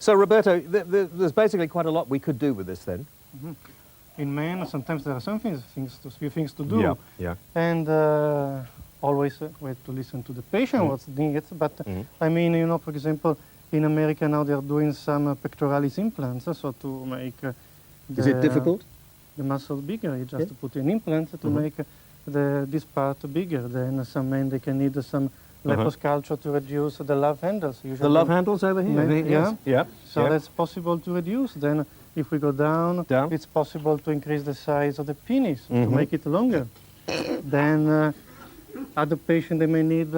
So, Roberto, there's basically quite a lot we could do with this then. In men, sometimes there are some few things to do. Yeah, yeah. And always we have to listen to the patient, what's needed. But I mean, you know, for example, in America now they're doing some pectoralis implants, so to make Is it difficult? the muscle bigger. You just to put an implant to make this part bigger. Then some men, they can need some liposculpture to reduce the love handles. Usually The love handles over here? yeah. Yeah. So that's possible to reduce. Then if we go down, it's possible to increase the size of the penis to make it longer. Then other patients, they may need,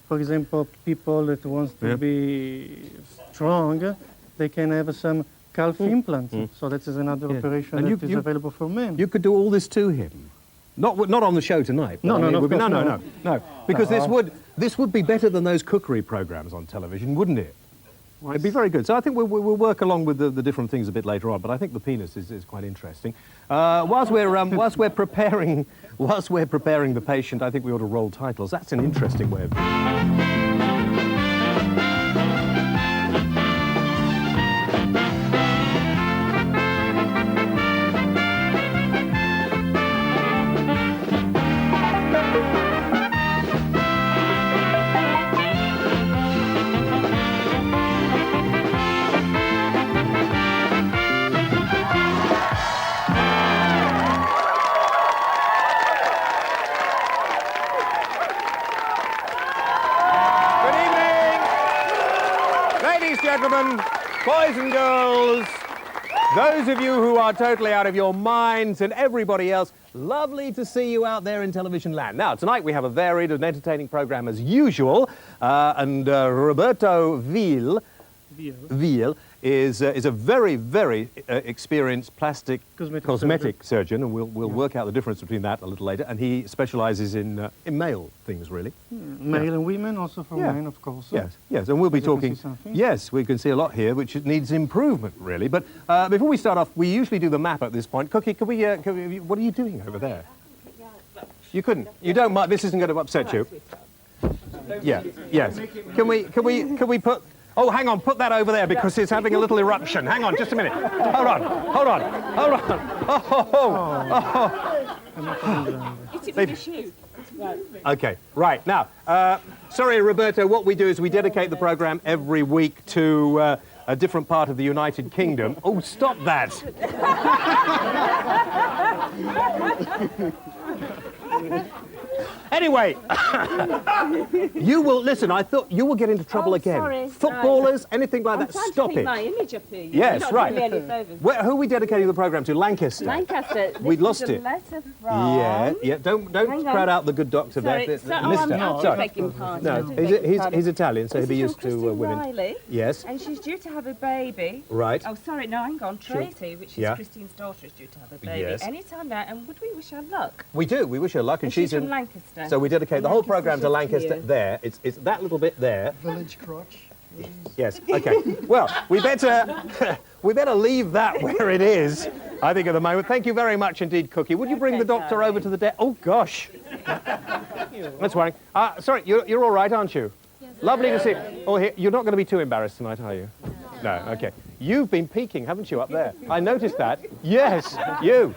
for example, people that wants to be strong, they can have some calf implants. So that is another operation And that is available for men. You could do all this to him. Not on the show tonight. No, No. Because this would be better than those cookery programs on television, wouldn't it? It'd be very good. So I think we'll work along with the different things a bit later on. But I think the penis is quite interesting. Whilst we're preparing the patient, I think we ought to roll titles. That's an interesting way of. Gentlemen, boys and girls, those of you who are totally out of your minds and everybody else, lovely to see you out there in television land. Now, tonight we have a varied and entertaining program as usual, and Roberto Ville is a very, very experienced plastic cosmetic surgeon, and we'll work out the difference between that a little later. And he specialises in male things, really. Male and women, also for men, of course. Yes, and we'll be talking. Yes, we can see a lot here, which needs improvement, really. But before we start off, we usually do the map at this point. Cookie, can we what are you doing over there? You couldn't. You don't mind. This isn't going to upset you. Yeah. Yes. Can we put? Oh, hang on, put that over there because it's having a little eruption. Hang on, just a minute. Hold on. It's with your shoe. Okay, right. Now, sorry, Roberto, what we do is we dedicate the programme every week to a different part of the United Kingdom. Oh, stop that. Anyway, you will, listen, I thought you will get into trouble again. Sorry, Footballers, anything like that, stop it. My image up here. Yes, You're not right. doing me any favours. Who are we dedicating the programme to? Lancaster. Lancaster. We'd lost this is it. a letter from... Yeah. Don't crowd out the good doctor Sorry, there. I'm begging pardon. No, he's Italian, so he'll be used to Christine women. Riley, Yes. and she's due to have a baby. Right. Oh, sorry, no, hang on. Tracy, which is Christine's daughter, is due to have a baby. Yes. Any time now, and would we wish her luck? We do. We wish her luck, and she's in from Lancaster. So we dedicate the whole programme to Lancaster. you. There, it's that little bit there. Village crotch. Yes. Okay. Well, we better leave that where it is. I think at the moment. Thank you very much indeed, Cookie. Would you bring the doctor over to the desk? Oh gosh. That's worrying. Sorry, you're all right, aren't you? Yes. Lovely to see you. Oh, you're not going to be too embarrassed tonight, are you? No. Okay. You've been peeking, haven't you, up there? I noticed that. Yes, you.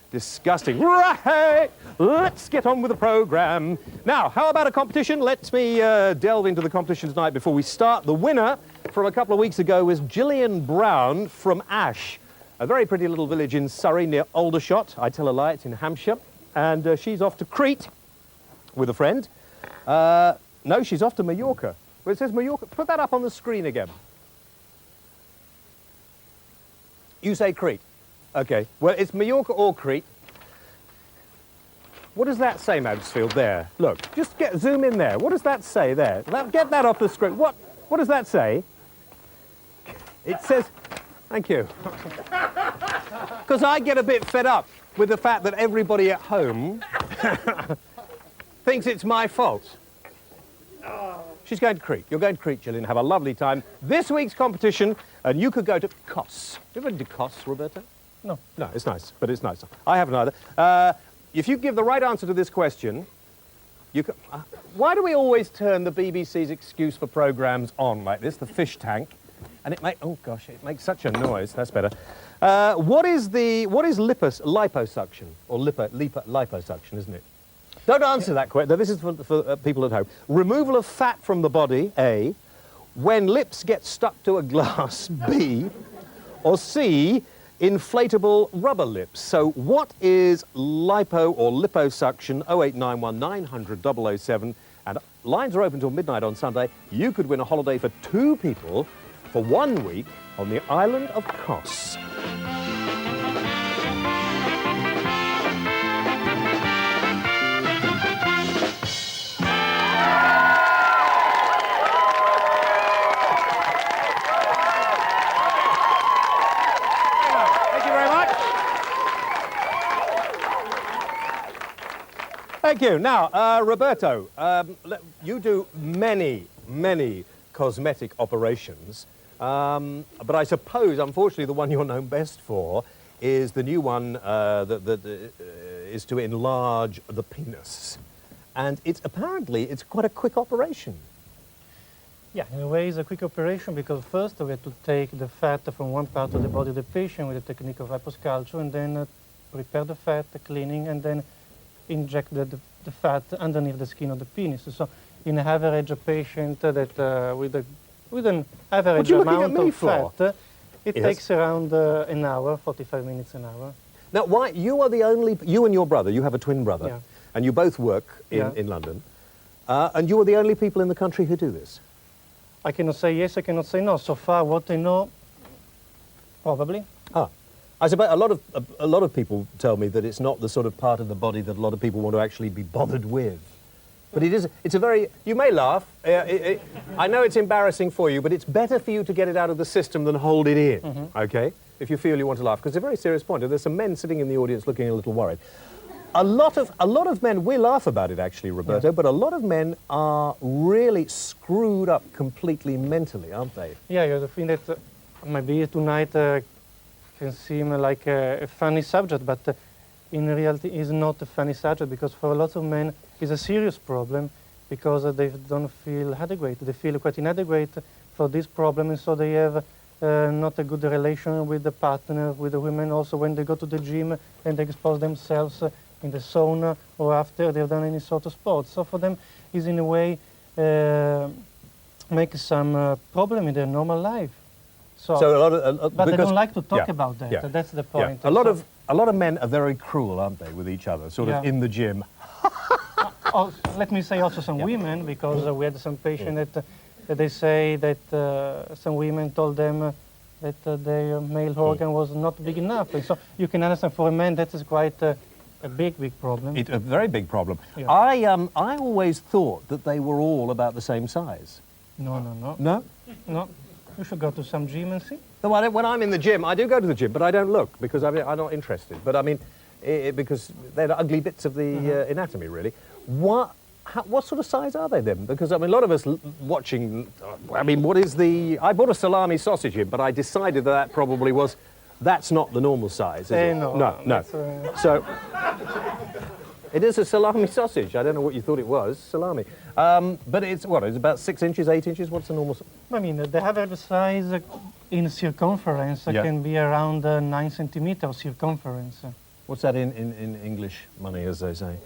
Disgusting. Right, let's get on with the programme. Now, how about a competition? Let me delve into the competition tonight before we start. The winner from a couple of weeks ago was Gillian Brown from Ash, a very pretty little village in Surrey near Aldershot. I tell a lie, it's in Hampshire. And she's off to Crete with a friend. No, she's off to Mallorca. Well, it says Mallorca. Put that up on the screen again. You say Crete. Okay, well, it's Mallorca or Crete. What does that say, Mansfield, there? Look, just zoom in there. What does that say there? Get that off the screen. What does that say? It says, thank you. Because I get a bit fed up with the fact that everybody at home thinks it's my fault. She's going to Crete. You're going to Crete, Gillian. Have a lovely time. This week's competition, and you could go to Kos. You ever been to Kos, Roberta? No. No, it's nice, but it's nice. I haven't either. If you give the right answer to this question, you can... why do we always turn the BBC's excuse for programmes on like this, the fish tank, And it makes such a noise. That's better. What is liposuction or liposuction, isn't it? Don't answer that question. This is for people at home. Removal of fat from the body, A. When lips get stuck to a glass, B. Or C. Inflatable rubber lips. So what is lipo or liposuction? 08919 900 007. And lines are open till midnight on Sunday. You could win a holiday for 2 people for 1 week on the island of Kos. Thank you. Now, Roberto, you do many cosmetic operations, but I suppose, unfortunately, the one you're known best for is the new one that is to enlarge the penis. And apparently it's quite a quick operation. Yeah, in a way it's a quick operation because first we have to take the fat from one part of the body of the patient with the technique of liposculpture and then prepare the fat, the cleaning, and then inject the fat underneath the skin of the penis. So in an average patient that with an average amount of fat, it takes around an hour, 45 minutes an hour. Now, why you and your brother, you have a twin brother, yeah. And you both work in London, and you are the only people in the country who do this? I cannot say yes, I cannot say no. So far, what I know, probably. I suppose a lot of people tell me that it's not the sort of part of the body that a lot of people want to actually be bothered with. But it's a very, you may laugh, I know it's embarrassing for you, but it's better for you to get it out of the system than hold it in, okay? If you feel you want to laugh, because it's a very serious point, and there's some men sitting in the audience looking a little worried. A lot of men, we laugh about it actually, Roberto, but a lot of men are really screwed up completely mentally, aren't they? Yeah, you think that maybe tonight can seem like a funny subject, but in reality is not a funny subject because for a lot of men it's a serious problem because they don't feel adequate. They feel quite inadequate for this problem, and so they have not a good relation with the partner, with the women. Also, when they go to the gym and they expose themselves in the sauna or after they've done any sort of sport. So for them is in a way make some problem in their normal life. So a lot of, but they don't like to talk about that. Yeah. That's the point. Yeah. A lot of men are very cruel, aren't they, with each other, sort of in the gym. Let me say also some women, because we had some patient that they say that some women told them that their male organ was not big enough. And so you can understand for a man that is quite a big problem. It's a very big problem. Yeah. I always thought that they were all about the same size. No. No? No. You should go to some gym and see. No, when I'm in the gym, I do go to the gym, but I don't look because I'm not interested. But I mean, because they're the ugly bits of the anatomy, really. What sort of size are they then? Because I mean, a lot of us watching. I mean, what is the? I bought a salami sausage in, but I decided that probably was. That's not the normal size, is it? No. So it is a salami sausage. I don't know what you thought it was, salami. But it's what? It's about 6 inches, 8 inches. What's the normal? I mean, the average size in circumference can be around 9 centimeters circumference. What's that in English money, as they say?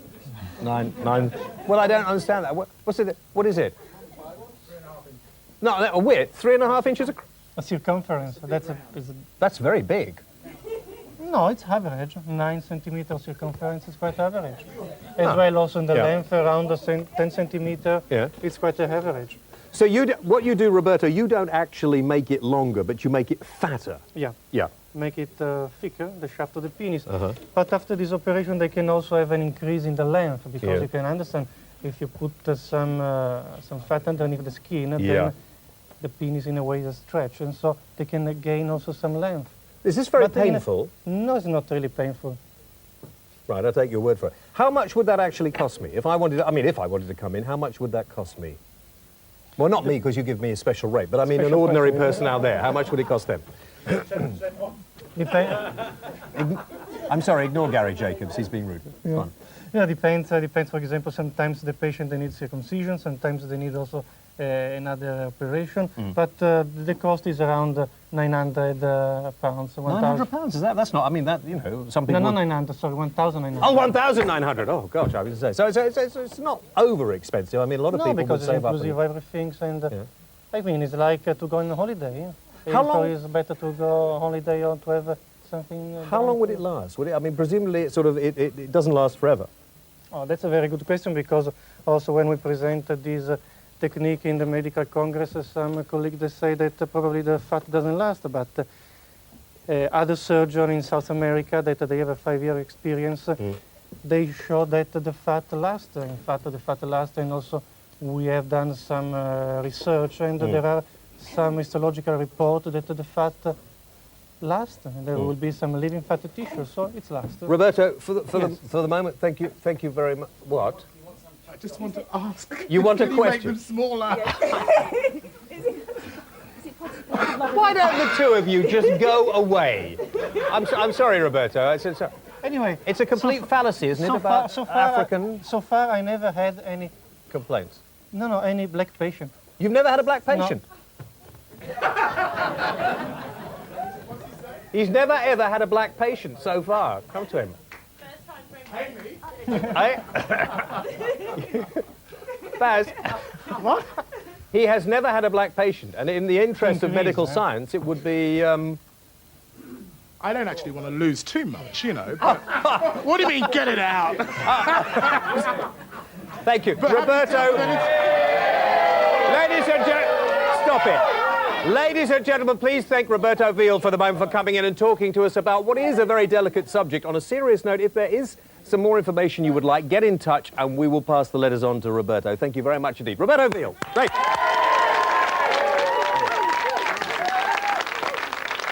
Nine. Well, I don't understand that. What's it? What is it? 3.5 inches. No, a width. 3.5 inches. A circumference. That's very big. No, it's average. 9 centimeters circumference is quite average. As well, also in the length, around 10 centimeters, it's quite average. So what you do, Roberto, you don't actually make it longer, but you make it fatter. Yeah. Yeah. Make it thicker, the shaft of the penis. But after this operation, they can also have an increase in the length, because you can understand, if you put some fat underneath the skin, then the penis in a way is stretched, and so they can gain also some length. Is this very painful? No, it's not really painful. Right, I'll take your word for it. How much would that actually cost me? If I wanted to come in, how much would that cost me? Well, not me, because you give me a special rate, but I mean an ordinary person out there. How much would it cost them? I'm sorry, ignore Gary Jacobs, he's being rude. Yeah, depends. For example, sometimes the patient they need circumcision, sometimes they need also another operation, but the cost is around 900 pounds. 900 pounds, is that? That's not, I mean, that, you know, some people... No, 900, sorry, 1,900. Oh, 1,900. Oh, gosh, I was going to say. So it's not over expensive. I mean, a lot of people would because it's save up. inclusive everything, and Yeah. I mean, it's like to go on a holiday. How long- It's better to go on holiday or to have something. How long would it last? Would it, I mean, presumably it sort of, it doesn't last forever. Oh, that's a very good question, because also when we presented this technique in the medical congress, some colleagues they say that probably the fat doesn't last, but other surgeons in South America that they have a 5-year experience, they show that the fat lasts. In fact, the fat lasts, and also we have done some research, and there are some histological reports that the fat lasts, and there will be some living fatty tissue, so it's lasts. Roberto, for the moment, thank you very much. What? I just want to ask. You want a can you make question? them smaller? Why don't the two of you just go away? I'm sorry, Roberto. Anyway, It's a complete fallacy, isn't it, about African So far, I never had any. complaints? No, any black patient. You've never had a black patient? He's never ever had a black patient so far. Come to him. Baz, What? he has never had a black patient, and in the interest of medical science, it would be... I don't actually want to lose too much, you know. But what do you mean, get it out? Thank you. Roberto, ladies and gentlemen, stop it. Ladies and gentlemen, please thank Roberto Veal for the moment for coming in and talking to us about what is a very delicate subject. On a serious note, if there is some more information you would like, get in touch and we will pass the letters on to Roberto. Thank you very much indeed. Roberto Veal. Great.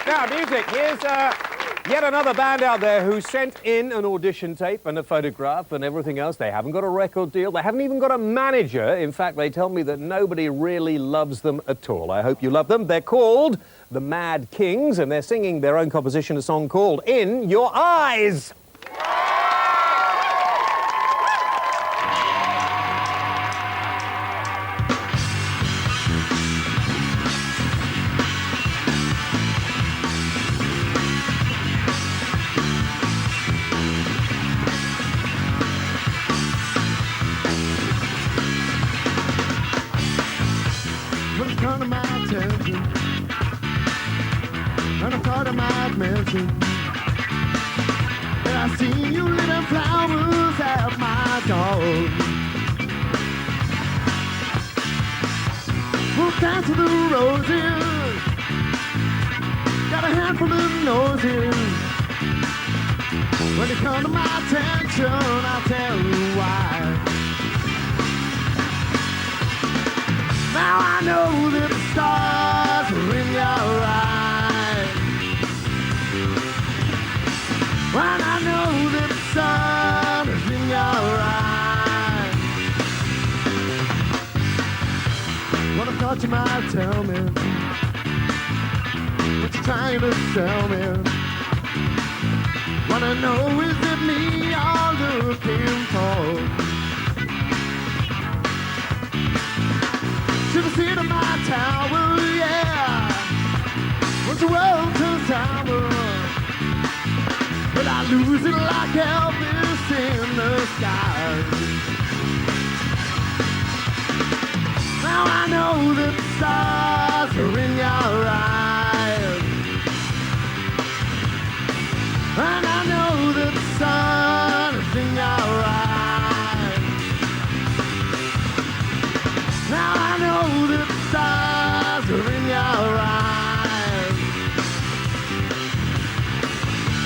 Now, music. Here's yet another band out there who sent in an audition tape and a photograph and everything else. They haven't got a record deal. They haven't even got a manager. In fact, they tell me that nobody really loves them at all. I hope you love them. They're called the Mad Kings, and they're singing their own composition, a song called In Your Eyes. What's come to my attention, and I thought I might mention that I seen you little flowers at my door. Walked down to the roses, got a handful of noses. When it come to my attention, I'll tell you why. Now I know that the stars are in your eyes. And I know that the sun is in your eyes. What I thought you might tell me, what you trying to sell me. What I know is that me you're looking for. To the seat of my tower, yeah. Once the world turns sour, but I lose it like Elvis in the sky. Now I know that the stars are in your eyes, and I know that the sun is in your eyes. Now I know that the stars are in your eyes,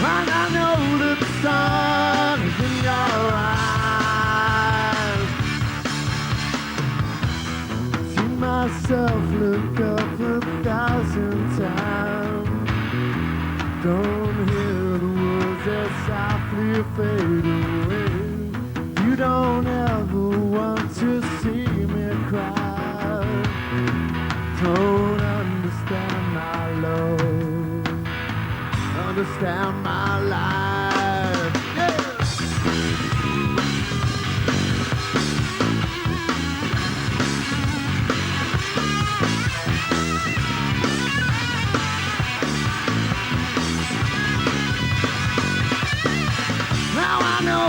and I know that the sun is in your eyes. See myself look up 1,000 times, don't hear the words that softly fade away. You don't ever want to see me cry. Don't understand my love, understand my life. Yeah.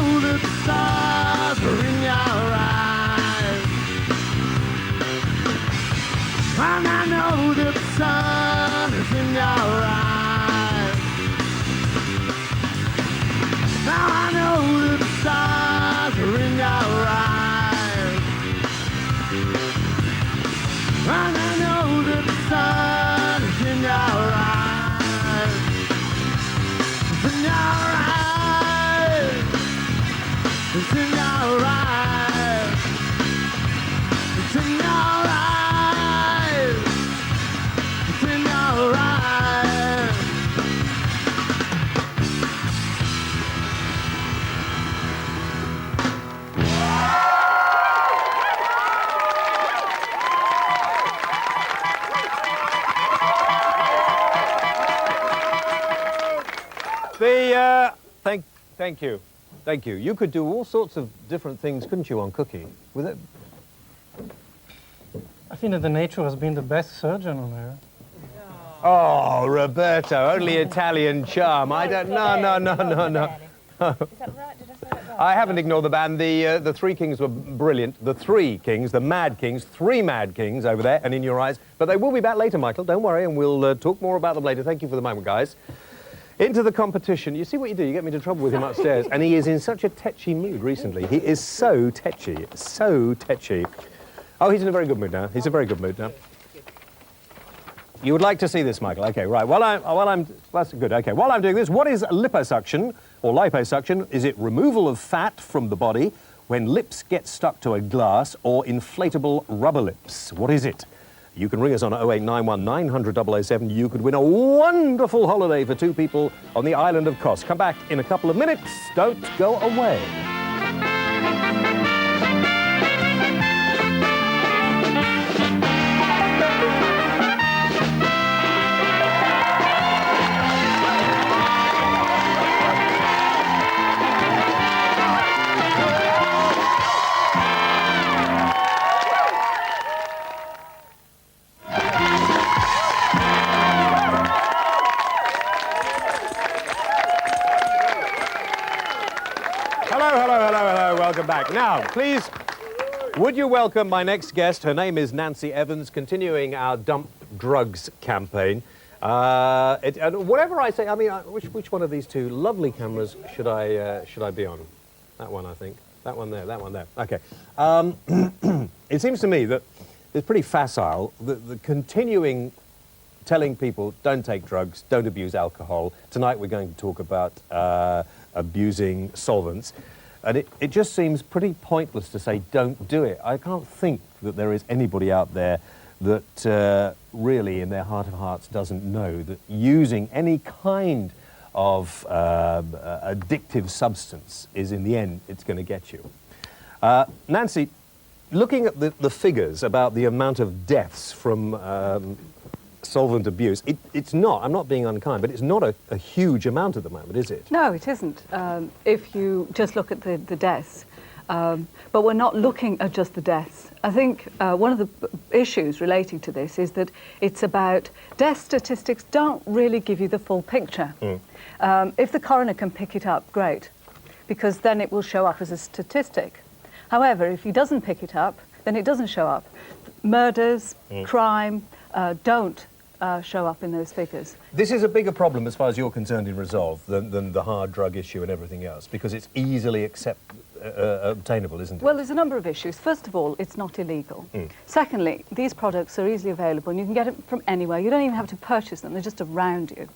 know that the stars are in your eyes. And I know that the sun is in your eyes. Now I know that the stars are in your eyes. And I know that the sun is in your eyes. It's in your eyes. It's in your eyes. It's in your eyes. It's in your eyes. Thank you. Thank you. You could do all sorts of different things, couldn't you, on Cookie? With it? I think that the nature has been the best surgeon on earth. Oh, Roberto, only Italian charm. I don't... No. Is that right? Did I say that right? I haven't ignored the band. The Three Kings were brilliant. The Three Kings, the Mad Kings, three Mad Kings over there and in your eyes. But they will be back later, Michael. Don't worry, and we'll talk more about them later. Thank you for the moment, guys. Into the competition. You see what you do? You get me into trouble with him upstairs. And he is in such a tetchy mood recently. He is so tetchy, so tetchy. Oh, he's in a very good mood now. He's in a very good mood now. You would like to see this, Michael? Okay, right. That's good. Okay, while I'm doing this, what is liposuction or liposuction? Is it removal of fat from the body when lips get stuck to a glass or inflatable rubber lips? What is it? You can ring us on 0891 900 007. You could win a wonderful holiday for two people on the island of Kos. Come back in a couple of minutes. Don't go away. Hello, welcome back. Now, please, would you welcome my next guest? Her name is Nancy Evans, continuing our Dump Drugs campaign. And whatever I say, I mean, which one of these two lovely cameras should I be on? That one, I think. That one there, that one there. Okay. It seems to me that it's pretty facile, the continuing telling people don't take drugs, don't abuse alcohol. Tonight we're going to talk about abusing solvents. And it just seems pretty pointless to say don't do it. I can't think that there is anybody out there that really in their heart of hearts doesn't know that using any kind of addictive substance is in the end, it's going to get you. Nancy, looking at the figures about the amount of deaths from solvent abuse, it's not, I'm not being unkind, but it's not a huge amount at the moment, is it? No, it isn't, if you just look at the deaths. But we're not looking at just the deaths. I think one of the issues relating to this is that it's about death statistics don't really give you the full picture. If the coroner can pick it up, great, because then it will show up as a statistic. However, if he doesn't pick it up, then it doesn't show up. Murders, crime don't show up in those figures. This is a bigger problem as far as you're concerned in Resolve than the hard drug issue and everything else, because it's easily obtainable, isn't it? Well, there's a number of issues. First of all, it's not illegal. Secondly, these products are easily available and you can get them from anywhere. You don't even have to purchase them, they're just around you.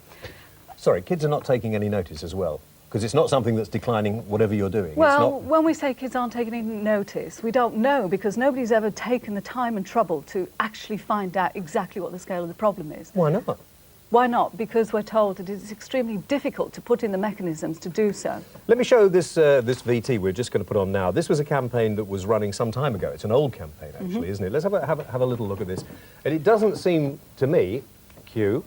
Sorry, kids are not taking any notice as well, because it's not something that's declining whatever you're doing. Well, it's not... when we say kids aren't taking any notice, we don't know, because nobody's ever taken the time and trouble to actually find out exactly what the scale of the problem is. Why not? Why not? Because we're told that it's extremely difficult to put in the mechanisms to do so. Let me show this this VT we're just going to put on now. This was a campaign that was running some time ago. It's an old campaign, actually, isn't it? Let's have a little look at this. And it doesn't seem to me, Q...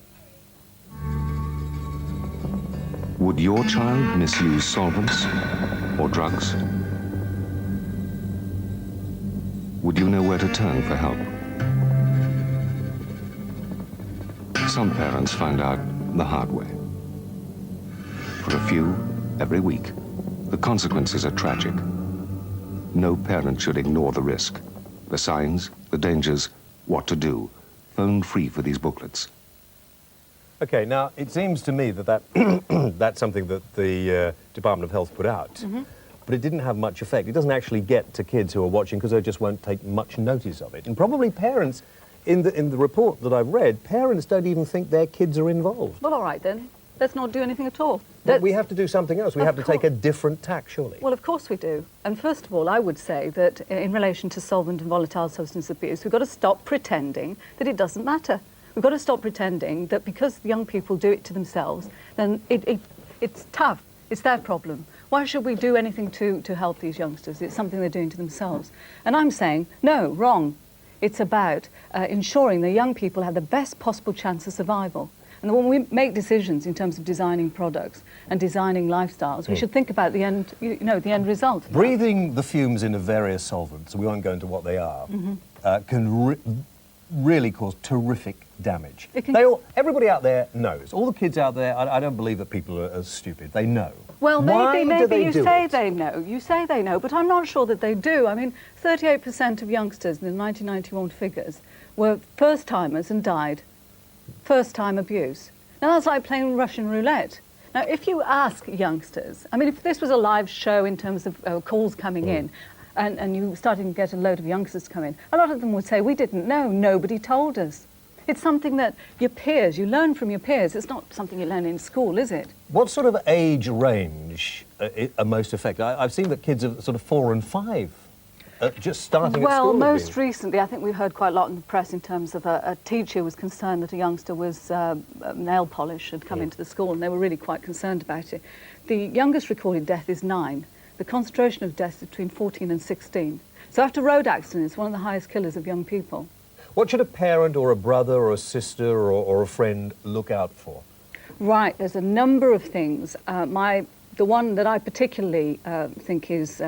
Would your child misuse solvents or drugs? Would you know where to turn for help? Some parents find out the hard way. For a few, every week, The consequences are tragic. No parent should ignore the risk. The signs, the dangers, what to do. Phone free for these booklets. Okay, now, it seems to me that, that's something that the Department of Health put out, but it didn't have much effect. It doesn't actually get to kids who are watching because they just won't take much notice of it. And probably parents, in the report that I've read, parents don't even think their kids are involved. Well, all right then. Let's not do anything at all. But we have to do something else. We have to take a different tack, surely. Well, of course we do. And first of all, I would say that in relation to solvent and volatile substance abuse, we've got to stop pretending that it doesn't matter. We've got to stop pretending that because young people do it to themselves, then it's tough. It's their problem. Why should we do anything to help these youngsters? It's something they're doing to themselves. And I'm saying, no, wrong. It's about ensuring that young people have the best possible chance of survival. And when we make decisions in terms of designing products and designing lifestyles, we should think about the end, the end result. Breathing the fumes in of various solvents, we won't go into what they are, can really cause terrific damage. Everybody out there knows. All the kids out there, I don't believe that people are stupid. They know. Well, maybe you say it? they know. You say they know, but I'm not sure that they do. I mean, 38% of youngsters in the 1991 figures were first-timers and died. First-time abuse. Now, that's like playing Russian roulette. Now, if you ask youngsters, I mean, if this was a live show in terms of calls coming in, and you started to get a load of youngsters come in, a lot of them would say, we didn't know, nobody told us. It's something that your peers, you learn from your peers. It's not something you learn in school, is it? What sort of age range are most effective? I've seen that kids are sort of 4 and 5. Just starting at school? Well, most recently, I think we heard quite a lot in the press in terms of a teacher who was concerned that a youngster was nail polish had come into the school, and they were really quite concerned about it. The youngest recorded death is 9. The concentration of deaths is between 14 and 16. So after road accidents, it's one of the highest killers of young people. What should a parent or a brother or a sister or a friend look out for? Right, there's a number of things. The one that I particularly think is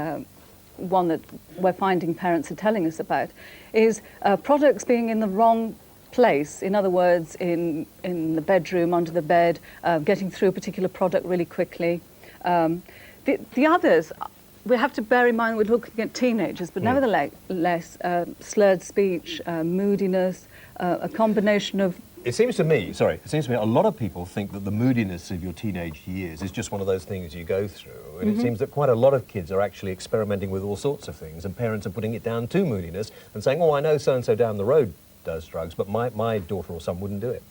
one that we're finding parents are telling us about is products being in the wrong place. In other words, in the bedroom, under the bed, getting through a particular product really quickly. The others, we have to bear in mind we're looking at teenagers, but nevertheless, slurred speech, moodiness, a combination of... It seems to me a lot of people think that the moodiness of your teenage years is just one of those things you go through. And it seems that quite a lot of kids are actually experimenting with all sorts of things, and parents are putting it down to moodiness and saying, oh, I know so-and-so down the road does drugs, but my daughter or son wouldn't do it.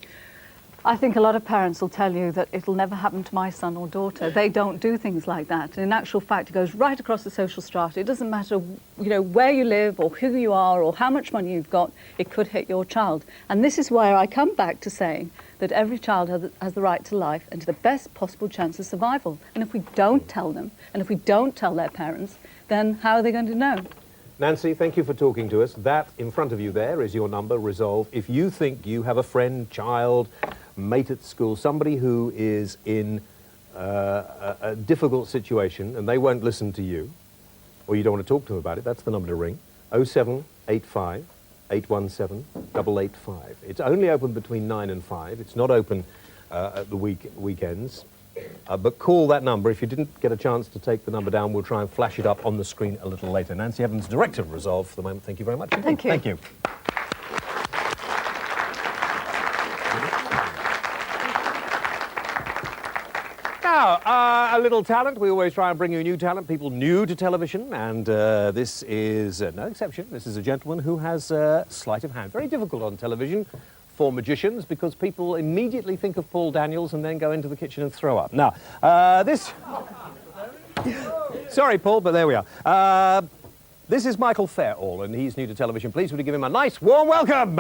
I think a lot of parents will tell you that it'll never happen to my son or daughter. They don't do things like that. And in actual fact, it goes right across the social strata. It doesn't matter, where you live or who you are or how much money you've got, it could hit your child. And this is where I come back to saying that every child has the right to life and to the best possible chance of survival. And if we don't tell them, and if we don't tell their parents, then how are they going to know? Nancy, thank you for talking to us. That in front of you there is your number, Resolve. If you think you have a friend, child, mate at school, somebody who is in a difficult situation and they won't listen to you, or you don't want to talk to them about it, that's the number to ring, 0785 817 885. It's only open between 9 and 5. It's not open at the weekends. But call that number. If you didn't get a chance to take the number down, we'll try and flash it up on the screen a little later. Nancy Evans, Director of Resolve, for the moment. Thank you very much. Thank you. Thank you. Now, a little talent. We always try and bring you new talent, people new to television, and this is no exception. This is a gentleman who has sleight of hand. Very difficult on television for magicians because people immediately think of Paul Daniels and then go into the kitchen and throw up. Now, this... Sorry, Paul, but there we are. This is Michael Fairall, and he's new to television. Please would you give him a nice, warm welcome?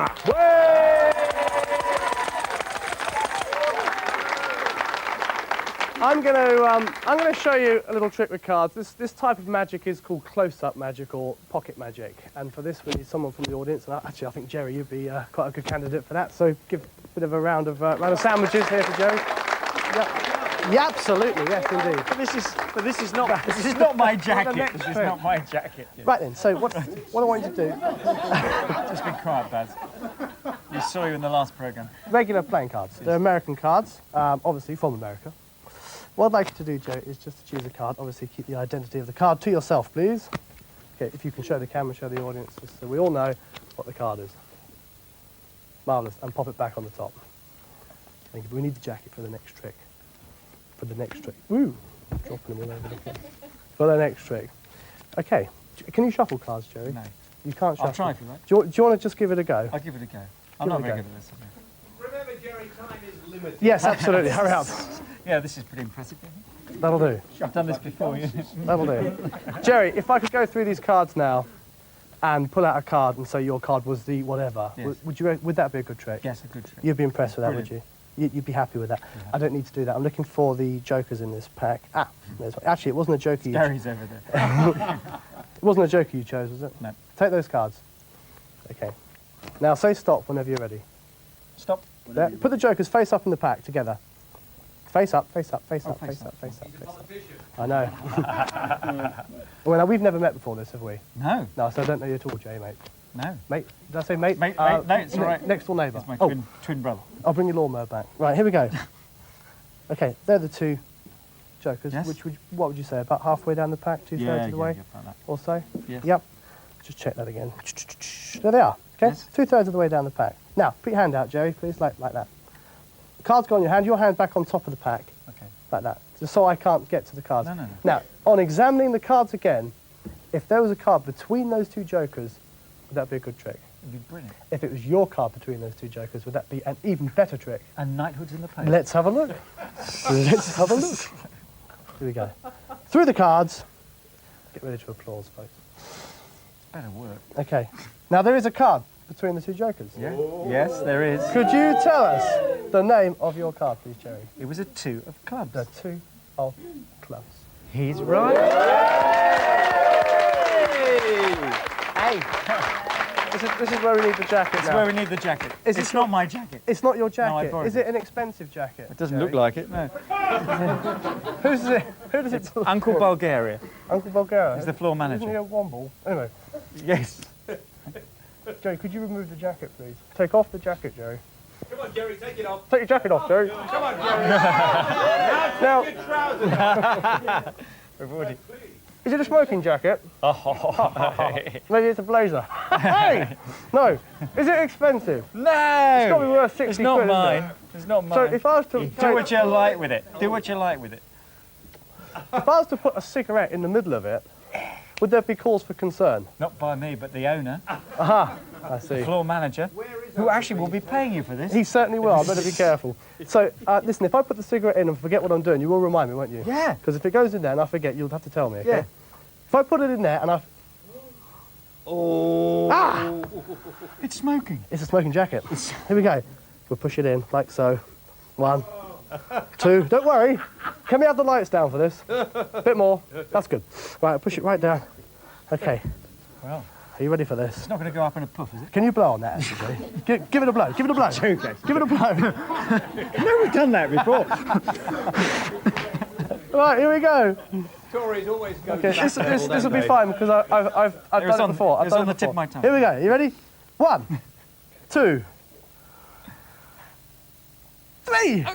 I'm going to show you a little trick with cards. This type of magic is called close-up magic or pocket magic. And for this, we need someone from the audience. And actually, I think, Jerry, you'd be quite a good candidate for that. So give a bit of a round of sandwiches here for Jerry. Yep. Yeah, absolutely. Yes, indeed. But this is not my jacket. This is not my jacket. Yeah. Right then. So what I want you to do... Just be quiet, Baz. We saw you in the last programme. Regular playing cards. They're American cards, obviously from America. What I'd like you to do, Joe, is just to choose a card. Obviously, keep the identity of the card to yourself, please. Okay, if you can show the camera, show the audience, just so we all know what the card is. Marvellous. And pop it back on the top. Thank you. We need the jacket for the next trick. For the next trick. Woo! Dropping them all over the place. For the next trick. Okay. Can you shuffle cards, Jerry? No. You can't shuffle. I'll try if you like. Do you want to just give it a go? I'll give it a go. I'm not very good at this. Remember, Jerry, time is limited. Yes, absolutely. Hurry up. Yeah, this is pretty impressive. That'll do. I've done this before. That'll do. Jerry, if I could go through these cards now and pull out a card and say your card was the whatever, Yes. would that be a good trick? Yes, a good trick. You'd be impressed with that, Brilliant. would you? You'd be happy with that. Yeah. I don't need to do that. I'm looking for the jokers in this pack. Ah, there's one. Actually, it wasn't a joker you chose. Gary's over there. It wasn't a joker you chose, was it? No. Take those cards. Okay. Now say stop whenever you're ready. Stop. There. Put the jokers face up in the pack together. Face up, face up, face up, face up, face up, face up. I know. Well, now, we've never met before this, have we? No. No, so I don't know you at all, Jay, mate. No. Mate? Did I say mate? Mate, no, it's all right. Next door neighbour. It's my Oh, twin brother. I'll bring your lawnmower back. Right, here we go. Okay, they're the two jokers. Yes. What would you say, about halfway down the pack, two-thirds of the way? about that. Or so? Yes. Yep. Just check that again. There they are. Okay, Yes. two-thirds of the way down the pack. Now, put your hand out, Jerry, please, like that. The card's got on your hand back on top of the pack, Okay. like that, just so I can't get to the cards. No. Now, on examining the cards again, if there was a card between those two jokers, would that be a good trick? It'd be brilliant. If it was your card between those two jokers, would that be an even better trick? And knighthood's in the post. Let's have a look. Let's have a look. Here we go. Through the cards. Get ready to applause, folks. It's better work. Okay. Now, there is a card between the two jokers. Yeah. Yes, there is. Could you tell us the name of your card, please, Jerry? It was a 2 of clubs. The two of clubs. He's right. Hey! This is where we need the jacket That's now. where we need the jacket. Is It's it not my jacket. It's not your No, I jacket. borrowed Is it an expensive jacket? It doesn't Jerry? look like it, no. Who does it belong Uncle to? Bulgaria Uncle Bulgara. is the floor Isn't he manager. a womble? Anyway, Yes. Jerry, could you remove the jacket, please? Take off the jacket, Jerry. Come on, Jerry, take it off. Take your jacket off, Jerry. Come on, Jerry. Now, Your trousers. is it a smoking jacket? Maybe it's a blazer. Hey! No. Is it expensive? No! It's got to be worth 60 It's not quid, isn't mine. it? It's not So mine. if I was to Do what you like with it. Do what you like with it. if I was to put a cigarette in the middle of it, would there be cause for concern? Not by me, but the owner, Aha! I see. floor manager, who actually will be paying you for this. He certainly will. I better be careful. So, listen, if I put the cigarette in and forget what I'm doing, you will remind me, won't you? Yeah. Because if it goes in there and I forget, you'll have to tell me, okay? Yeah. If I put it in there and It's smoking. it's a smoking jacket. Here we go. We'll push it in, like so. 1, 2. Don't worry. Can we have the lights down for this? A bit more. That's good. Right, I'll push it right down. Okay. Well, Are you ready for this? it's not going to go up in a puff, is it? Can you blow on that, actually? Give it a blow. Give it a blow. Give it a blow. We've done that before. Right, here we go. Tories always go Okay, to this that level, will don't be they? fine because I've It was done it before. it was on the tip of my tongue. Here we go. You ready? 1, 2, 3.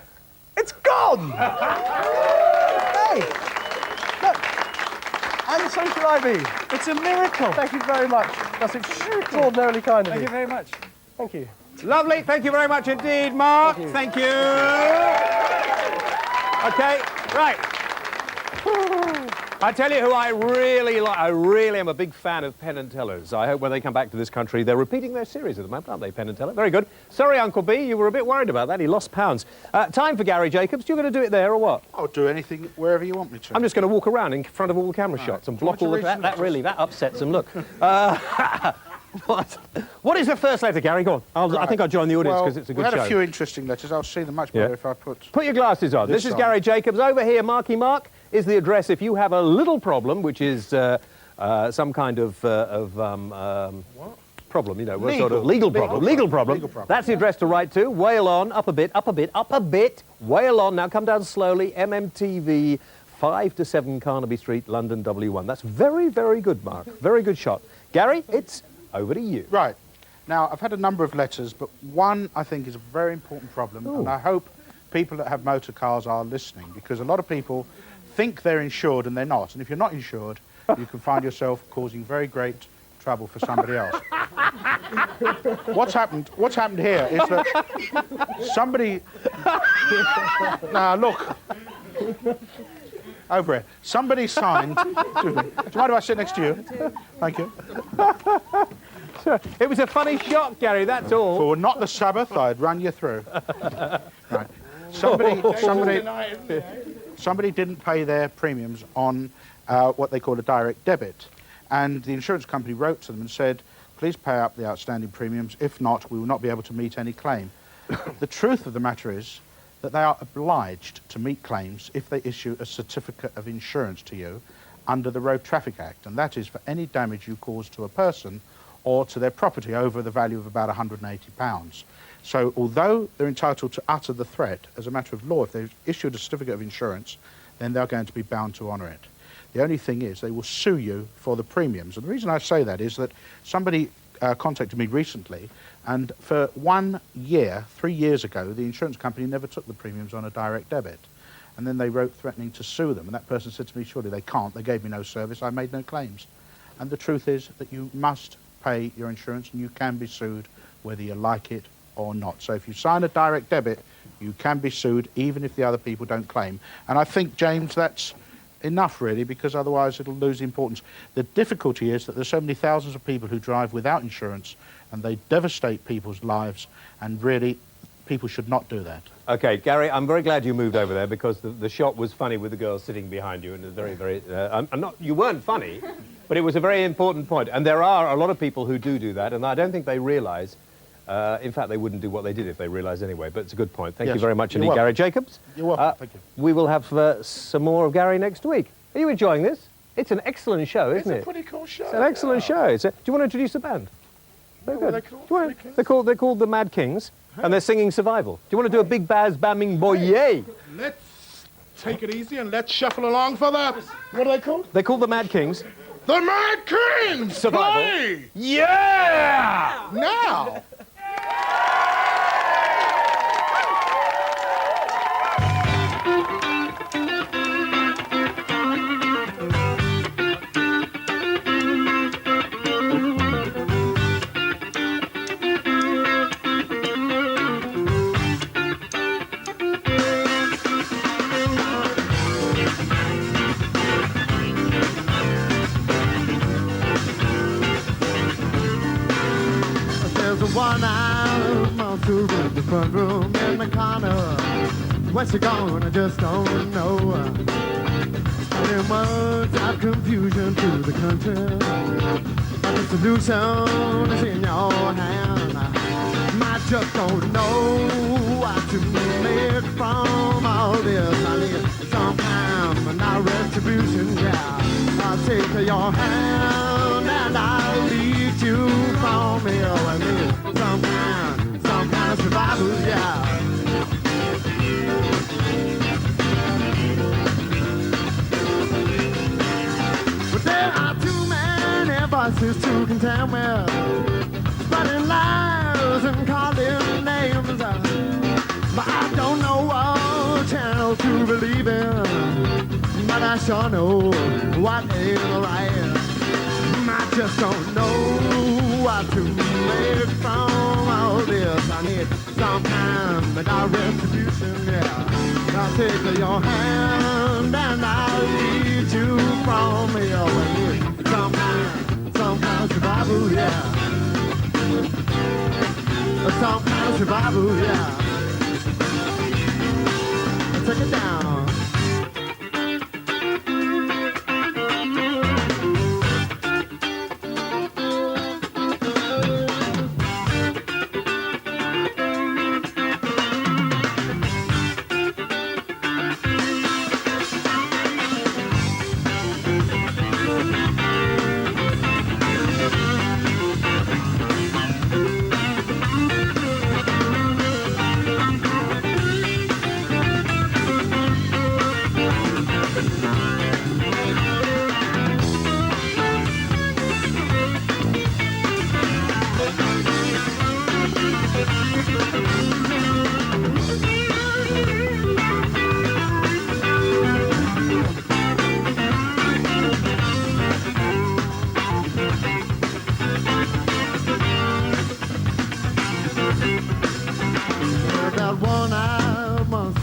It's gone. Hey, look. And so shall I be. It's a miracle. Thank you very much. That's extraordinarily kind of Thank you. you very much. Thank you. Lovely. Thank you very much indeed, Mark. Thank you. Okay, right. I tell you who I really like. I really am a big fan of Penn and Tellers. I hope when they come back to this country, they're repeating their series at the moment, aren't they, Penn and Teller? Very good. Sorry, Uncle B, you were a bit worried about that. He lost pounds. Time for Gary Jacobs. You're going to do it there or what? I'll do anything wherever you want me to. I'm just going to walk around in front of all the camera shots and block all the... That upsets them. Look. What is the first letter, Gary? Go on. I think I'll join the audience because it's a good we had show. a few interesting letters. I'll see them much better if I put... Put your glasses on. This is side. Gary Jacobs. Over here, Marky Mark, is the address if you have a little problem, which is some kind of problem, you know, a sort of legal problem. That's the address to write to. Wail on, up a bit, up a bit, up a bit. Wail on. Now come down slowly. MMTV, 5 to 7 Carnaby Street, London, W1. That's very, very good, Mark. Very good shot. Gary, it's over to you. Right. Now, I've had a number of letters, but one I think is a very important problem, and I hope people that have motor cars are listening, because a lot of people think they're insured and they're not. And if you're not insured, you can find yourself causing very great trouble for somebody else. What's happened here is that somebody... Now, look. Over here. Somebody signed... Excuse me. Do you mind if I sit next to you? Thank you. It was a funny shot, Gary, that's all. For not the Sabbath, I'd run you through. Right. Somebody didn't pay their premiums on what they call a direct debit. And the insurance company wrote to them and said, please pay up the outstanding premiums. If not, we will not be able to meet any claim. The truth of the matter is that they are obliged to meet claims if they issue a certificate of insurance to you under the Road Traffic Act. And that is for any damage you cause to a person or to their property over the value of about £180. So although they're entitled to utter the threat, as a matter of law, if they've issued a certificate of insurance, then they're going to be bound to honour it. The only thing is they will sue you for the premiums. And the reason I say that is that somebody contacted me recently, and for 1 year, 3 years ago, the insurance company never took the premiums on a direct debit. And then they wrote threatening to sue them. And that person said to me, surely they can't. They gave me no service. I made no claims. And the truth is that you must pay your insurance, and you can be sued whether you like it or not. So if you sign a direct debit, you can be sued even if the other people don't claim. And I think, James, that's enough really, because otherwise it'll lose importance. The difficulty is that there's so many thousands of people who drive without insurance, and they devastate people's lives, and really people should not do that. Okay, Gary, I'm very glad you moved over there, because the shot was funny with the girl sitting behind you, and a very, very... you weren't funny, but it was a very important point. And there are a lot of people who do that, and I don't think they realise. In fact, they wouldn't do what they did if they realised anyway, but it's a good point. Thank you very much indeed, Gary Jacobs. You're welcome, thank you. We will have some more of Gary next week. Are you enjoying this? It's an excellent show, isn't it? It's a pretty cool show. It's an excellent show. Do you want to introduce the band? Very good. They're called the Mad Kings, and they're singing Survival. Do you want to do a big Baz Bamming Boy Yay? Let's take it easy and let's shuffle along for the... What are they called? They're called the Mad Kings. The Mad Kings! Survival. Play! Yeah! Now! One out monster in the front room in the corner. Where's she gone? I just don't know. Spending words of confusion to the country, but the solution is in your hand. I just don't know what to make from all this. I need some time and now retribution. Yeah, I'll take your hand and I'll lead you from here. I need some kind of survival, yeah. But there are too many voices to contend with, spreading lies and calling names. But I don't know what channel to believe in, but I sure know what ain't right. I just don't know what to make from all this. I need some kind of retribution, yeah. I'll take your hand and I'll lead you from here. I need some kind of survival, yeah. Some kind of survival, yeah. Take it down.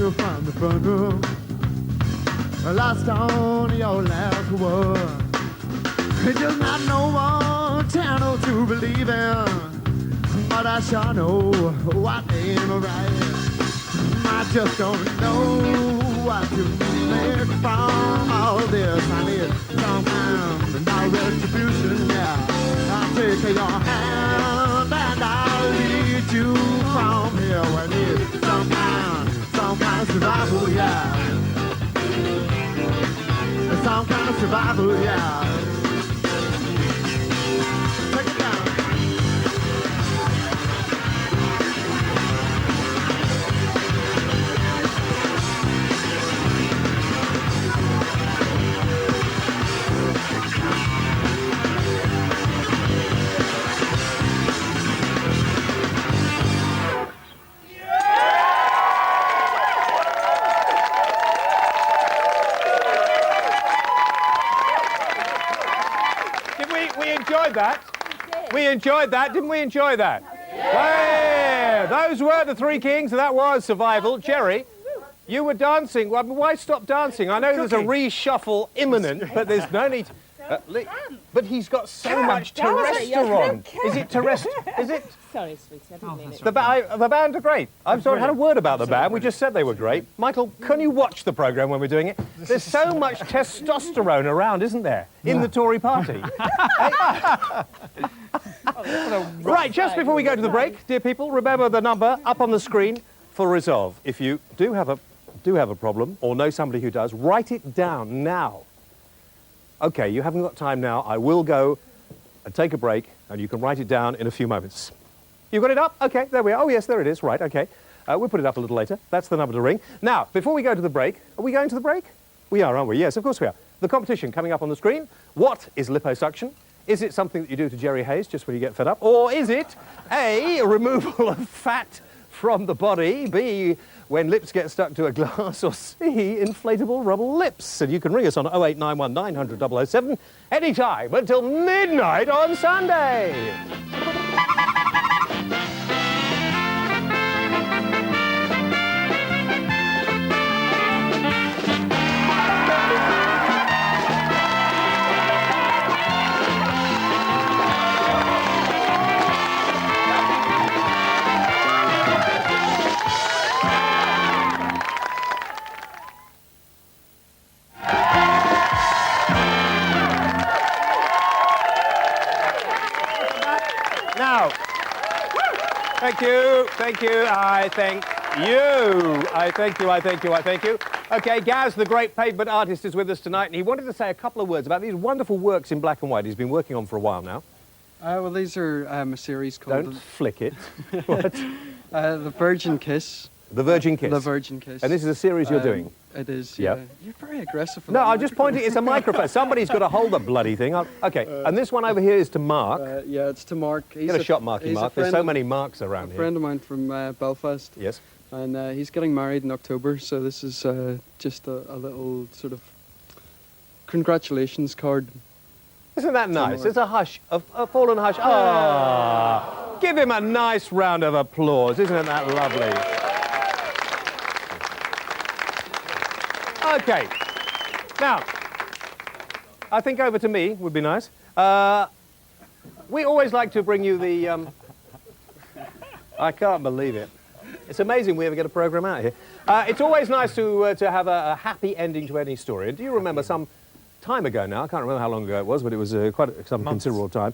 you from the front room. Lost on your last word. It's just not no one channel to believe in, but I sure know what ain't right. I just don't know what to make from all this. I need some kind of retribution, yeah. I'll take your hand and I'll lead you from here. I need some kind of survival, yeah. Some kind of survival, yeah. Take it down. We enjoyed that, didn't we enjoy that? Yeah. Those were the Three Kings, and that was Survival. Jerry, you were dancing. Well, why stop dancing? I know there's a reshuffle imminent, but there's no need... but he's got so much testosterone. Is it terrestrial? Is it? Sorry, sweetie, I didn't mean it. The band are great. I'm sorry, I had a word about the band. We just said they were great. Michael, can you watch the programme when we're doing it? There's so much testosterone around, isn't there, in the Tory party? Right, just before we go to the break, dear people, remember the number up on the screen for Resolve. If you do have a problem or know somebody who does, write it down now. OK, you haven't got time now. I will go and take a break, and you can write it down in a few moments. You got it up? OK, there we are. Oh, yes, there it is. Right, OK. We'll put it up a little later. That's the number to ring. Now, before we go to the break, are we going to the break? We are, aren't we? Yes, of course we are. The competition coming up on the screen. What is liposuction? Is it something that you do to Jerry Hayes just when you get fed up? Or is it A, removal of fat from the body, B, when lips get stuck to a glass, or C, inflatable rubber lips? And you can ring us on 0891 900 007 anytime until midnight on Sunday. Now, thank you, I thank you. Okay, Gaz, the great pavement artist, is with us tonight, and he wanted to say a couple of words about these wonderful works in black and white he's been working on for a while now. Well, these are a series called... Don't flick it. What? The Virgin Kiss. The Virgin Kiss. The Virgin Kiss. And this is a series you're doing? It is, yeah. You're very aggressive. No, I'm just pointing. It's a microphone. Somebody's got to hold the bloody thing. Okay, and this one over here is to Mark. Yeah, it's to Mark. Get a shot, Marky Mark. There's so many Marks around here. A friend of mine from Belfast. Yes. And he's getting married in October, so this is just a little sort of congratulations card. Isn't that nice? It's a hush, a fallen hush. Ah, give him a nice round of applause. Isn't that lovely? Okay. Now, I think over to me would be nice. We always like to bring you the... I can't believe it. It's amazing we ever get a programme out here. It's always nice to have a happy ending to any story. And do you remember some time ago now, I can't remember how long ago it was, but it was quite some considerable time,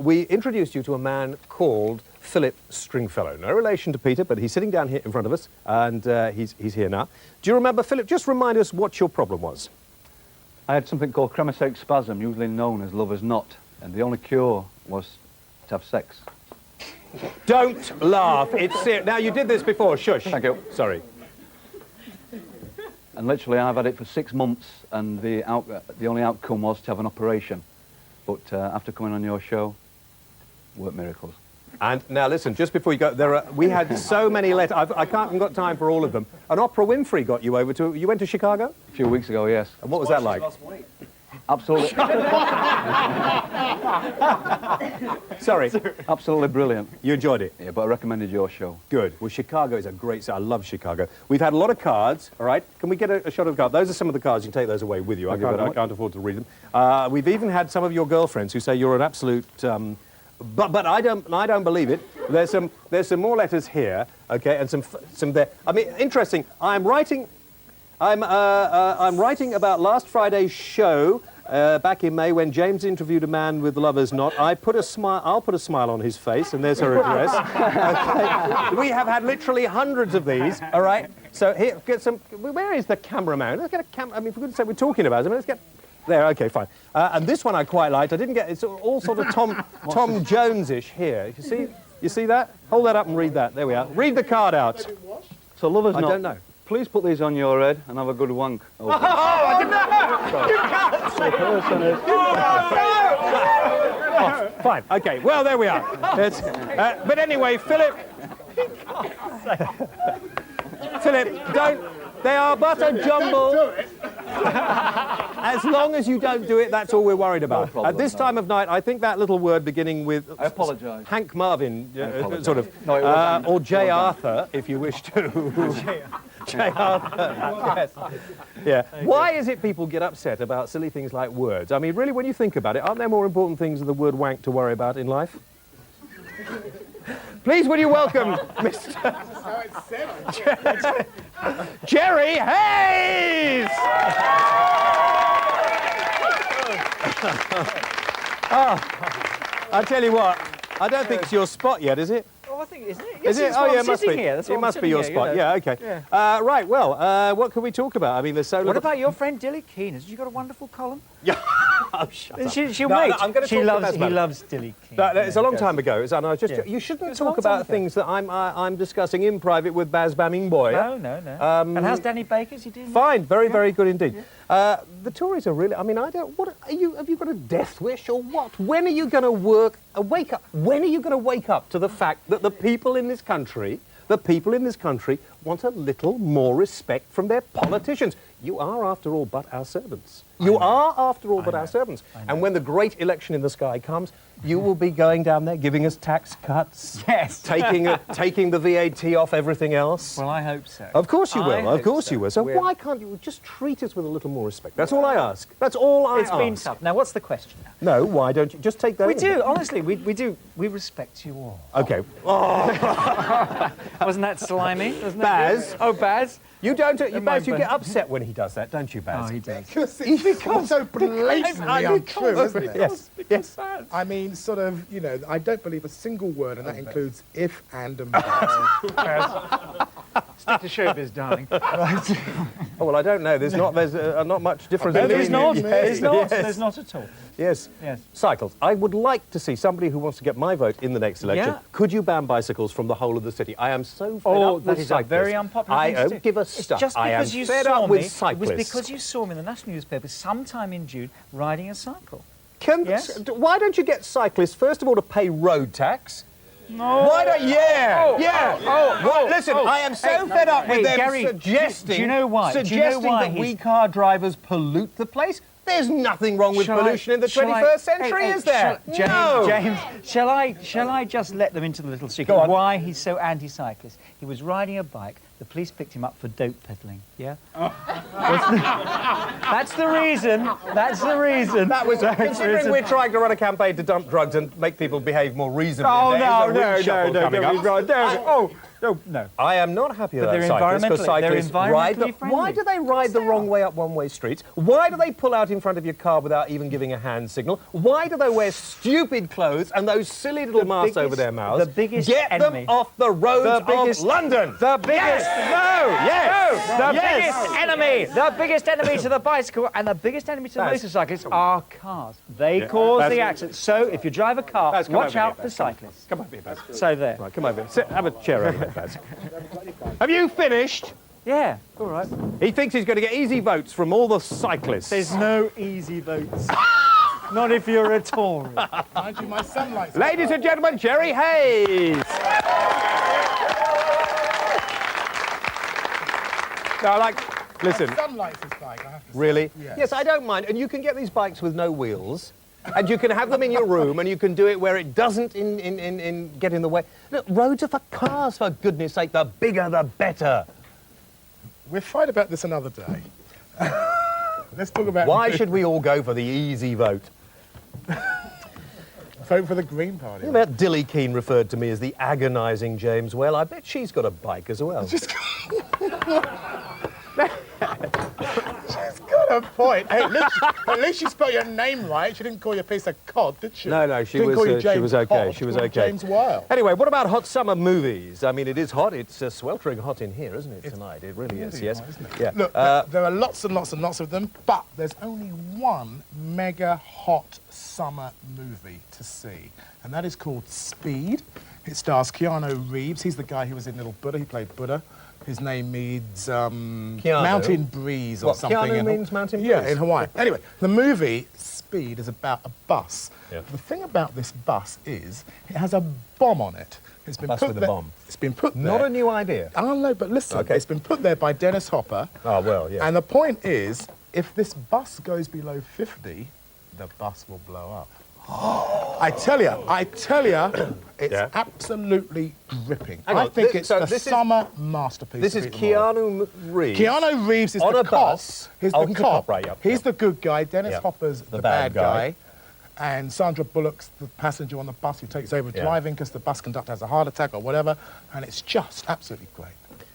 we introduced you to a man called Philip Stringfellow. No relation to Peter, but he's sitting down here in front of us, and he's here now. Do you remember, Philip? Just remind us what your problem was. I had something called cremasteric spasm, usually known as lover's knot, and the only cure was to have sex. Don't laugh. It's serious. Now, you did this before. Shush. Thank you. Sorry. And literally, I've had it for 6 months, and the only outcome was to have an operation. But after coming on your show, worked miracles. And now, listen, just before you go, we had so many letters. I haven't got time for all of them. And Oprah Winfrey got you over to... You went to Chicago? A few weeks ago, yes. And what was that like? Absolutely. Sorry. Absolutely brilliant. You enjoyed it? Yeah, but I recommended your show. Good. Well, Chicago is a great city. I love Chicago. We've had a lot of cards, all right? Can we get a shot of the card? Those are some of the cards. You can take those away with you. I can't afford to read them. We've even had some of your girlfriends who say you're an absolute... But I don't believe it. There's some more letters here, okay, and some there. I mean, interesting. I'm writing about last Friday's show back in May when James interviewed a man with lover's knot. I'll put a smile on his face, and there's her address. Okay. We have had literally hundreds of these. All right. So here, get some. Where is the cameraman? Let's get a camera. I mean, for goodness sake, we're talking about it. I mean, let's get. There, okay, fine. And this one I quite liked. I didn't get. It's all sort of Tom Jones-ish here. You see that? Hold that up and read that. There we are. Read the card out. So lovers I knot. don't know. Please put these on your head and have a good wank. Oh, I didn't know. You can't say. Oh, fine. Okay. Well, there we are. But anyway, Philip. Philip, don't. They are but a jumble. As long as you don't do it, that's all we're worried about. No problem, At this time of night, I think that little word beginning with... I apologise. Hank Marvin, sort of. No, it wasn't. Or J. Arthur, if you wish to. J. Arthur, yes. Yeah. Why is it people get upset about silly things like words? I mean, really, when you think about it, aren't there more important things than the word wank to worry about in life? Please, will you welcome Mr. Jerry Hayes! Oh, I tell you what, I don't think it's your spot yet, is it? Oh, I think, isn't it? Is it? Oh, yeah, it must be. Here. It must be your spot. Yeah, okay. Yeah. Right, well, what can we talk about? I mean, there's so little... What about your friend Dilly Keane? Has she got a wonderful column? Yeah. Oh, shut up. She'll No, wait. no, I'm going to talk about He loves Dilly Keane. It's a long time ago. And I was just, Yeah. You shouldn't It's a talk long time about ago. things that I'm discussing in private with Baz Bamming Boy. No. And how's Danny Baker? Is he doing Fine, very good indeed. The Tories are really, I mean, have you got a death wish or what? When are you going to wake up? When are you going to wake up to the fact that the people in this country want a little more respect from their politicians? You are, after all, but our servants. You are, after all, but our servants. And when the great election in the sky comes, you will be going down there giving us tax cuts. Yes. Taking the VAT off everything else. Well, I hope so. Of course you will. Of course you will. So We're- why can't you just treat us with a little more respect? That's all I ask. That's all I ask. It's been tough. Now, what's the question now? No, why don't you just take that? We do, honestly, we do. We respect you all. Okay. Wasn't that slimy? Wasn't Baz. that good? Oh, Baz. You don't. Baz, you mind, get upset when he does that, don't you, Baz? Oh, he does. Because it's so blatantly untrue, isn't it? Yes. I mean, sort of, you know, I don't believe a single word, and that includes if, and but. Stick to showbiz, darling. Right. Oh, well, I don't know. There's not much difference. No, between there's not. you. There's not. Yes. There's not at all. Yes. Yes. Cycles. I would like to see somebody who wants to get my vote in the next election. Yeah. Could you ban bicycles from the whole of the city? I am so fed Oh, up that with is cyclists. a very unpopular I thing to do. don't give a It's stuff. just I am because you fed saw up me. with cyclists. It was because you saw me in the national newspaper sometime in June riding a cycle. Yes? Why don't you get cyclists, first of all, to pay road tax? No. Why don't... Yeah! Oh, yeah! oh, listen, oh. I am so fed up with them Gary, suggesting... do you know why? Suggesting that we car drivers pollute the place. There's nothing wrong with pollution in the 21st century, is there? James, shall I just let them into the little secret? Go on. Why he's so anti-cyclist? He was riding a bike. The police picked him up for dope peddling. Yeah. That's the reason. That's the reason. That was considering we're trying to run a campaign to dump drugs and make people behave more reasonably. Oh There's a reshuffle coming up. No. I am not happy But about they're cyclists because cyclists ride environmentally friendly. Why do they ride the wrong way up one-way streets? Why do they pull out in front of your car without even giving a hand signal? Why do they wear stupid clothes and those silly little masks over their mouths? The biggest Get enemy. them off the roads of London. The biggest. Yes. Biggest enemy. The biggest enemy to the bicycle and the biggest enemy to the motorcyclists are cars. They cause the accidents. So if you drive a car, Baz, come watch over out here, for Baz. cyclists. Come over here, Baz. So there. Right, come over here. Sit, have a chair over there, Baz. Have you finished? Yeah. All right. He thinks he's going to get easy votes from all the cyclists. There's no easy votes. Not if you're a Tory. Mind you, my son likes Ladies and gentlemen, Jerry Hayes. Now, Listen. My son likes this bike, I have to say. Really? Yes. Yes, I don't mind. And you can get these bikes with no wheels. And you can have them in your room, and you can do it where it doesn't get in the way. Look, roads are for cars, for goodness sake. The bigger, the better. We'll fight about this another day. Let's talk about... Why should we all go for the easy vote? Vote for the Green Party. You know that Dilly Keane referred to me as the agonising James Well. I bet she's got a bike as well. She's got a point. Hey, at least she spelled your name right. She didn't call you a piece of cod, did she? No, she didn't was call you James okay. Cod, She was called okay. James Weil. Anyway, what about hot summer movies? I mean, it is hot. It's sweltering hot in here, isn't it, tonight? It really is, yes. Hot, isn't it? Yeah. Look, there are lots and lots and lots of them, but there's only one mega hot summer movie to see, and that is called Speed. It stars Keanu Reeves. He's the guy who was in Little Buddha. He played Buddha. His name means Mountain Breeze or what, something. Keanu means Mountain Breeze? Yeah, in Hawaii. Anyway, the movie Speed is about a bus. Yeah. The thing about this bus is it has a bomb on it. It's been Bus put with a there. bomb. It's been put there. Not a new idea. I don't know, but listen, Okay. it's been put there by Dennis Hopper. Oh, well, yeah. And the point is, if this bus goes below 50, the bus will blow up. I tell you, it's Yeah. absolutely gripping. Hang I on, think this- it's so the this is- summer masterpiece. This of is Peter Moore. Keanu Reeves. Keanu Reeves is on the a cop. bus. He's Oh, the he's the cop. cop, right, yep, He's yep. the good guy. Dennis Yep. Hopper's the bad bad guy. guy. And Sandra Bullock's the passenger on the bus who takes over Yeah. driving because the bus conductor has a heart attack or whatever. And it's just absolutely great.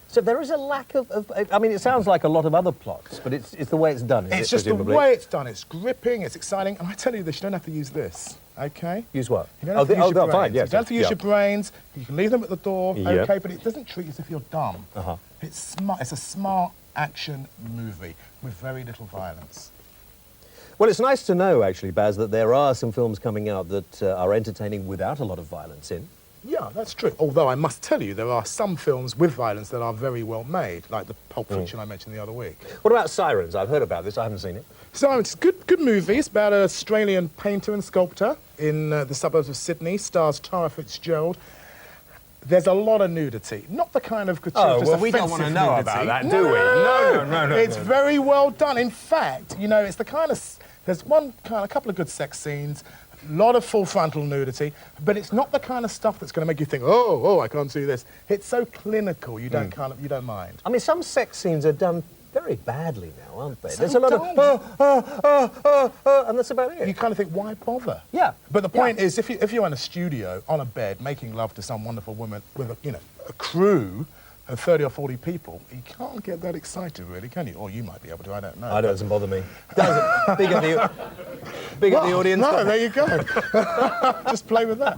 So there is a lack of I mean, it sounds like a lot of other plots, but it's the way it's done, It's just the way it's done. It's gripping, it's exciting. And I tell you this, you don't have to use this, okay? Use what? You don't have to use your brains. fine, yes. You don't have to use yeah. your brains. You can leave them at the door, Yeah. okay? But it doesn't treat you as if you're dumb. Uh-huh. It's smart. It's a smart action movie with very little violence. Well, it's nice to know, actually, Baz, that there are some films coming out that are entertaining without a lot of violence in. Yeah, that's true. Although I must tell you, there are some films with violence that are very well made, like the Pulp Fiction I mentioned the other week. What about Sirens? I've heard about this. I haven't seen it. So it's a good movie. It's about an Australian painter and sculptor in the suburbs of Sydney. Stars Tara Fitzgerald. There's a lot of nudity. Not the kind of gratuitous, we don't want to know nudity. about that, do we? No. It's very well done. In fact, you know, it's the kind of... There's a couple of good sex scenes, a lot of full frontal nudity, but it's not the kind of stuff that's going to make you think, oh, I can't see this. It's so clinical, you don't you don't mind. I mean, some sex scenes are done very badly now, aren't they? So There's a lot of and that's about it. You kind of think, why bother? Yeah. But the point is, if you're in a studio, on a bed, making love to some wonderful woman with a crew of 30 or 40 people, you can't get that excited, really, can you? Or you might be able to, I don't know. It doesn't bother me. Doesn't. Big at the audience. No, there you go. Just play with that.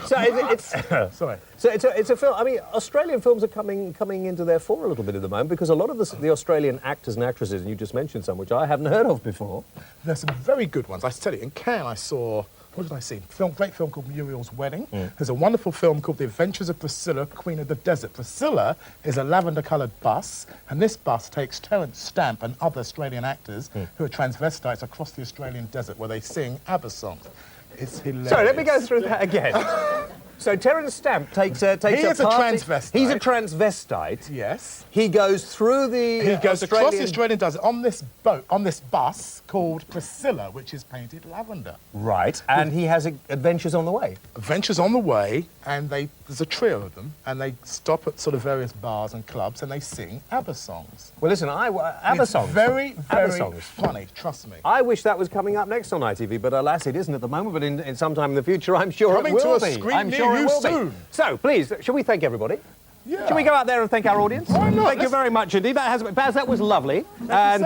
So it's Sorry. So it's a film. I mean, Australian films are coming into their fore a little bit at the moment because a lot of the Australian actors and actresses, and you just mentioned some which I haven't heard of before. There's some very good ones. I tell you, in Cannes I saw, what did I see? Great film called Muriel's Wedding. There's a wonderful film called The Adventures of Priscilla, Queen of the Desert. Priscilla is a lavender-coloured bus, and this bus takes Terence Stamp and other Australian actors who are transvestites across the Australian desert where they sing ABBA songs. It's hilarious. Sorry, let me go through that again. So Terence Stamp takes a He is a party- transvestite. He's a transvestite. Yes. He goes through the He goes across the Australian... Australian desert on this boat, on this bus called Priscilla, which is painted lavender. Right, and he has adventures on the way. Adventures on the way, and there's a trio of them, and they stop at sort of various bars and clubs, and they sing ABBA songs. Well, listen, ABBA It's songs. very, ABBA very songs. funny, trust me. I wish that was coming up next on ITV, but alas, it isn't at the moment, but in some time in the future, I'm sure Coming it will to a be. screen I'm near sure it you will soon. be. So, please, shall we thank everybody? Yeah. Shall we go out there and thank our audience? Why not? Thank you very much indeed. Baz, that was lovely. And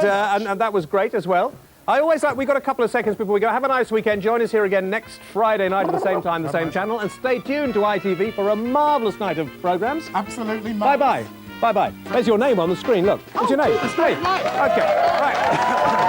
that was great as well. I always like, we've got a couple of seconds before we go. Have a nice weekend. Join us here again next Friday night at the same time, the same channel. And stay tuned to ITV for a marvellous night of programmes. Absolutely Bye-bye. Bye-bye. There's your name on the screen. Look. What's your name? It's me. Okay. Right.